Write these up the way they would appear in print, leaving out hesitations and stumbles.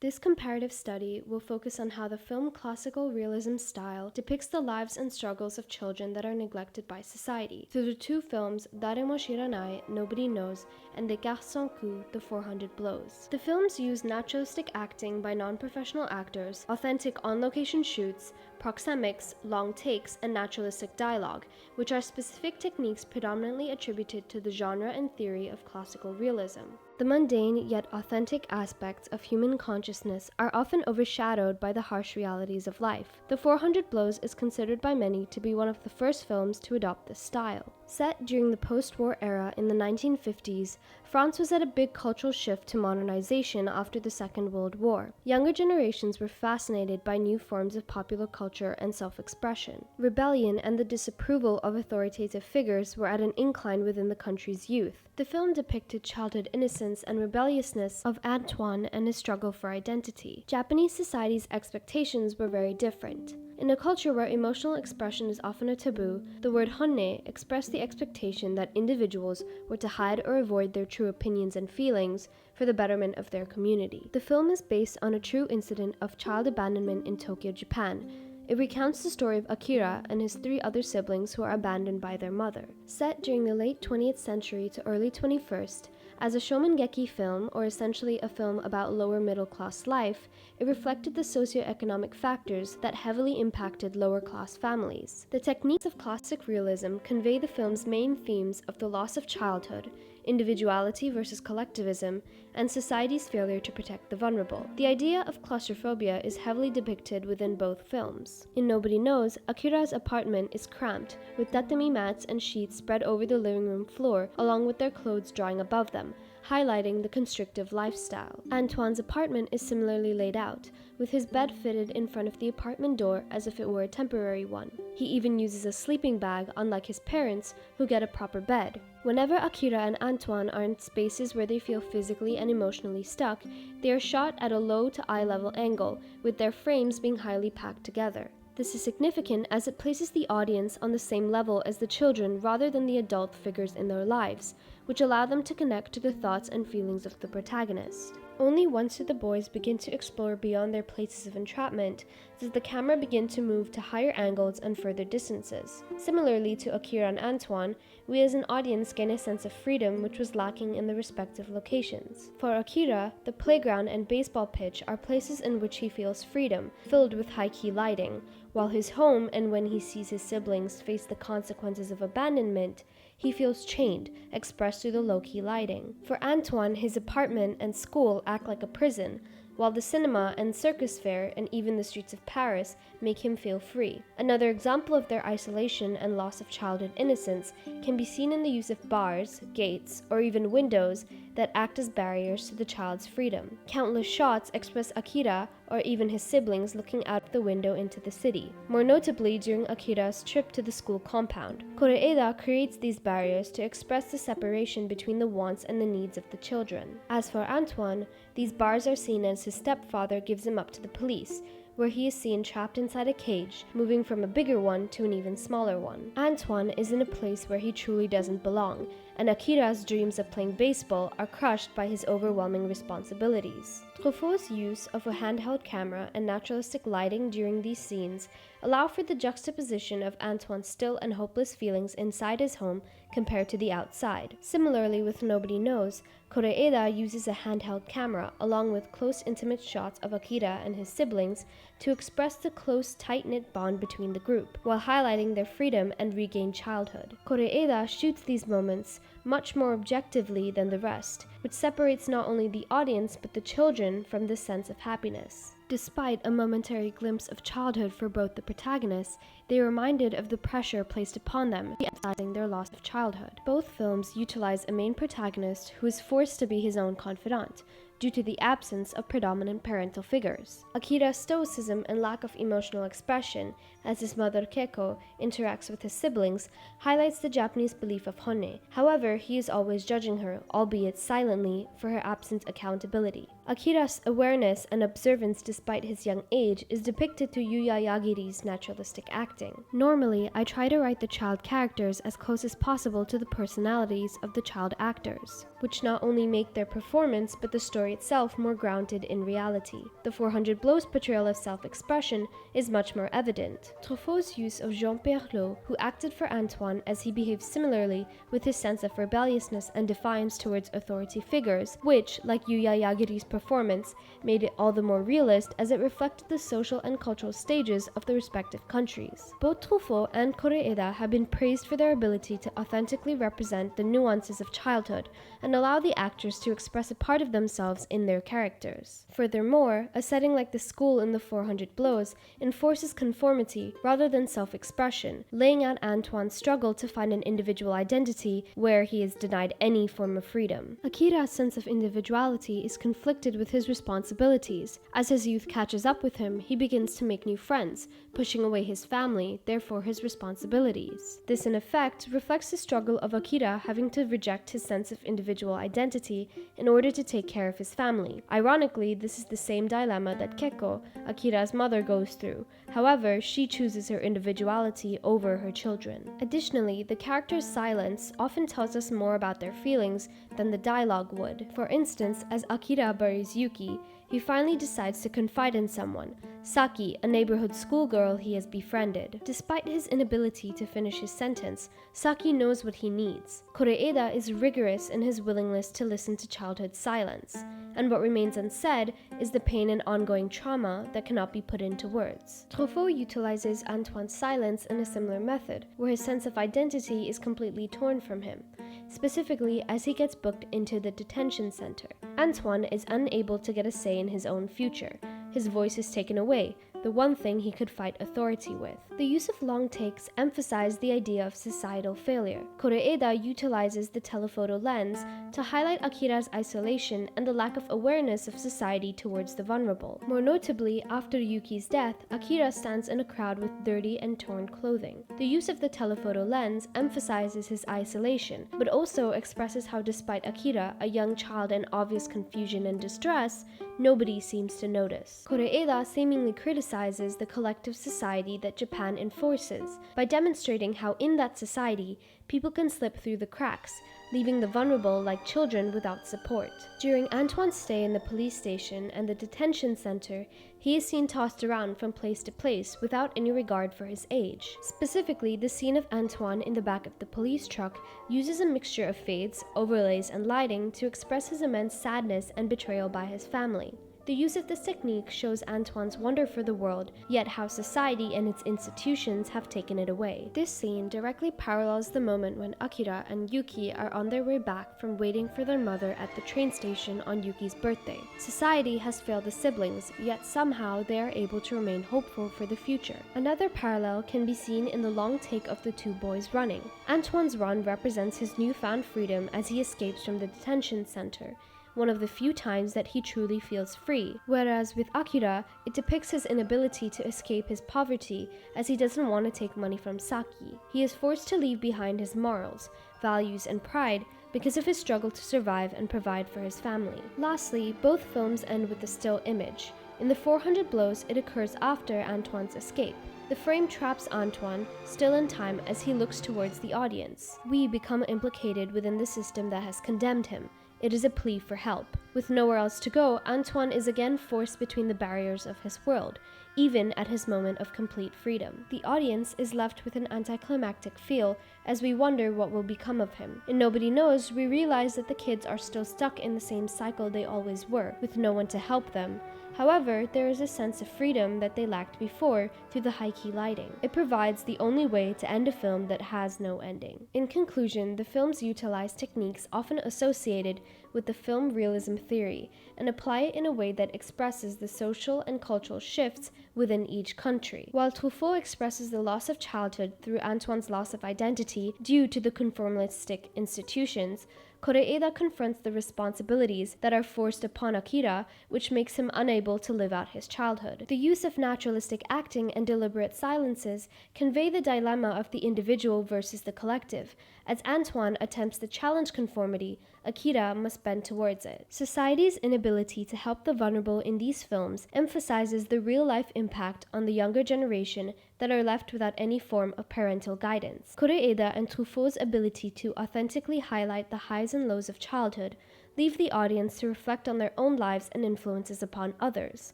This comparative study will focus on how the film classical realism style depicts the lives and struggles of children that are neglected by society through the two films Daremo Shiranai, Nobody Knows, and The Garçon Coup, The 400 Blows. The films use naturalistic acting by non-professional actors, authentic on-location shoots, proxemics, long takes, and naturalistic dialogue, which are specific techniques predominantly attributed to the genre and theory of classical realism. The mundane yet authentic aspects of human consciousness are often overshadowed by the harsh realities of life. The 400 Blows is considered by many to be one of the first films to adopt this style. Set during the post-war era in the 1950s, France was at a big cultural shift to modernization after the Second World War. Younger generations were fascinated by new forms of popular culture and self-expression. Rebellion and the disapproval of authoritative figures were at an incline within the country's youth. The film depicted childhood innocence and rebelliousness of Antoine and his struggle for identity. Japanese society's expectations were very different. In a culture where emotional expression is often a taboo, the word honne expressed the expectation that individuals were to hide or avoid their true opinions and feelings for the betterment of their community. The film is based on a true incident of child abandonment in Tokyo, Japan. It recounts the story of Akira and his three other siblings who are abandoned by their mother. Set during the late 20th century to early 21st, as a shomengeki film, or essentially a film about lower middle class life, it reflected the socioeconomic factors that heavily impacted lower class families. The techniques of classic realism convey the film's main themes of the loss of childhood, individuality versus collectivism, and society's failure to protect the vulnerable. The idea of claustrophobia is heavily depicted within both films. In Nobody Knows, Akira's apartment is cramped, with tatami mats and sheets spread over the living room floor, along with their clothes drying above them, highlighting the constrictive lifestyle. Antoine's apartment is similarly laid out, with his bed fitted in front of the apartment door as if it were a temporary one. He even uses a sleeping bag, unlike his parents, who get a proper bed. Whenever Akira and Antoine are in spaces where they feel physically and emotionally stuck, they are shot at a low to eye level angle, with their frames being highly packed together. This is significant as it places the audience on the same level as the children rather than the adult figures in their lives, which allow them to connect to the thoughts and feelings of the protagonist. Only once do the boys begin to explore beyond their places of entrapment does the camera begin to move to higher angles and further distances. Similarly to Akira and Antoine, we as an audience gain a sense of freedom which was lacking in the respective locations. For Akira, the playground and baseball pitch are places in which he feels freedom, filled with high-key lighting, while his home and when he sees his siblings face the consequences of abandonment, he feels chained, expressed through the low-key lighting. For Antoine, his apartment and school act like a prison, while the cinema and circus fair and even the streets of Paris make him feel free. Another example of their isolation and loss of childhood innocence can be seen in the use of bars, gates, or even windows that act as barriers to the child's freedom. Countless shots express Akira or even his siblings looking out the window into the city, more notably during Akira's trip to the school compound. Koreeda creates these barriers to express the separation between the wants and the needs of the children. As for Antoine, these bars are seen as his stepfather gives him up to the police, where he is seen trapped inside a cage, moving from a bigger one to an even smaller one. Antoine is in a place where he truly doesn't belong, and Akira's dreams of playing baseball are crushed by his overwhelming responsibilities. Truffaut's use of a handheld camera and naturalistic lighting during these scenes allow for the juxtaposition of Antoine's still and hopeless feelings inside his home compared to the outside. Similarly with Nobody Knows, Koreeda uses a handheld camera along with close intimate shots of Akira and his siblings to express the close tight-knit bond between the group, while highlighting their freedom and regained childhood. Koreeda shoots these moments much more objectively than the rest, which separates not only the audience but the children from this sense of happiness. Despite a momentary glimpse of childhood for both the protagonists, they are reminded of the pressure placed upon them, emphasizing their loss of childhood. Both films utilize a main protagonist who is forced to be his own confidant, due to the absence of predominant parental figures. Akira's stoicism and lack of emotional expression, as his mother Keiko interacts with his siblings, highlights the Japanese belief of honne. However, he is always judging her, albeit silently, for her absent accountability. Akira's awareness and observance despite his young age is depicted through Yuya Yagiri's naturalistic acting. Normally, I try to write the child characters as close as possible to the personalities of the child actors, which not only make their performance but the story itself more grounded in reality. The 400 Blows portrayal of self-expression is much more evident. Truffaut's use of Jean Perlot, who acted for Antoine as he behaved similarly with his sense of rebelliousness and defiance towards authority figures, which, like Yuya Yagiri's performance, made it all the more realist as it reflected the social and cultural stages of the respective countries. Both Truffaut and Koreeda have been praised for their ability to authentically represent the nuances of childhood and allow the actors to express a part of themselves in their characters. Furthermore, a setting like the school in the 400 Blows enforces conformity rather than self-expression, laying out Antoine's struggle to find an individual identity where he is denied any form of freedom. Akira's sense of individuality is conflicted with his responsibilities. As his youth catches up with him, he begins to make new friends, pushing away his family, therefore his responsibilities. This, in effect, reflects the struggle of Akira having to reject his sense of individual identity in order to take care of his family. Ironically, this is the same dilemma that Keiko, Akira's mother, goes through. However, she chooses her individuality over her children. Additionally, the character's silence often tells us more about their feelings than the dialogue would. For instance, as Akira buries Yuki, he finally decides to confide in someone, Saki, a neighborhood schoolgirl he has befriended. Despite his inability to finish his sentence, Saki knows what he needs. Koreeda is rigorous in his willingness to listen to childhood silence, and what remains unsaid is the pain and ongoing trauma that cannot be put into words. Truffaut utilizes Antoine's silence in a similar method, where his sense of identity is completely torn from him, specifically as he gets booked into the detention center. Antoine is unable to get a say in his own future. His voice is taken away, the one thing he could fight authority with. The use of long takes emphasize the idea of societal failure. Koreeda utilizes the telephoto lens to highlight Akira's isolation and the lack of awareness of society towards the vulnerable. More notably, after Yuki's death, Akira stands in a crowd with dirty and torn clothing. The use of the telephoto lens emphasizes his isolation, but also expresses how despite Akira, a young child in obvious confusion and distress, nobody seems to notice. Koreeda seemingly criticizes the collective society that Japan enforces by demonstrating how in that society, people can slip through the cracks, leaving the vulnerable like children without support. During Antoine's stay in the police station and the detention center, he is seen tossed around from place to place without any regard for his age. Specifically, the scene of Antoine in the back of the police truck uses a mixture of fades, overlays, and lighting to express his immense sadness and betrayal by his family. The use of this technique shows Antoine's wonder for the world, yet how society and its institutions have taken it away. This scene directly parallels the moment when Akira and Yuki are on their way back from waiting for their mother at the train station on Yuki's birthday. Society has failed the siblings, yet somehow they are able to remain hopeful for the future. Another parallel can be seen in the long take of the two boys running. Antoine's run represents his newfound freedom as he escapes from the detention center, one of the few times that he truly feels free, whereas with Akira, it depicts his inability to escape his poverty as he doesn't want to take money from Saki. He is forced to leave behind his morals, values, and pride because of his struggle to survive and provide for his family. Lastly, both films end with a still image. In the 400 Blows, it occurs after Antoine's escape. The frame traps Antoine, still in time, as he looks towards the audience. We become implicated within the system that has condemned him. It is a plea for help. With nowhere else to go, Antoine is again forced between the barriers of his world, even at his moment of complete freedom. The audience is left with an anticlimactic feel as we wonder what will become of him. In Nobody Knows, we realize that the kids are still stuck in the same cycle they always were, with no one to help them. However, there is a sense of freedom that they lacked before through the high-key lighting. It provides the only way to end a film that has no ending. In conclusion, the films utilize techniques often associated with the film realism theory and apply it in a way that expresses the social and cultural shifts within each country. While Truffaut expresses the loss of childhood through Antoine's loss of identity due to the conformistic institutions, Koreeda confronts the responsibilities that are forced upon Akira, which makes him unable to live out his childhood. The use of naturalistic acting and deliberate silences convey the dilemma of the individual versus the collective. As Antoine attempts to challenge conformity, Akira must bend towards it. Society's inability to help the vulnerable in these films emphasizes the real-life impact on the younger generation that are left without any form of parental guidance. Koreeda and Truffaut's ability to authentically highlight the highs and lows of childhood leave the audience to reflect on their own lives and influences upon others.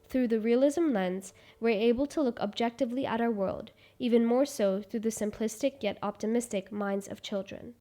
Through the realism lens, we're able to look objectively at our world, even more so through the simplistic yet optimistic minds of children.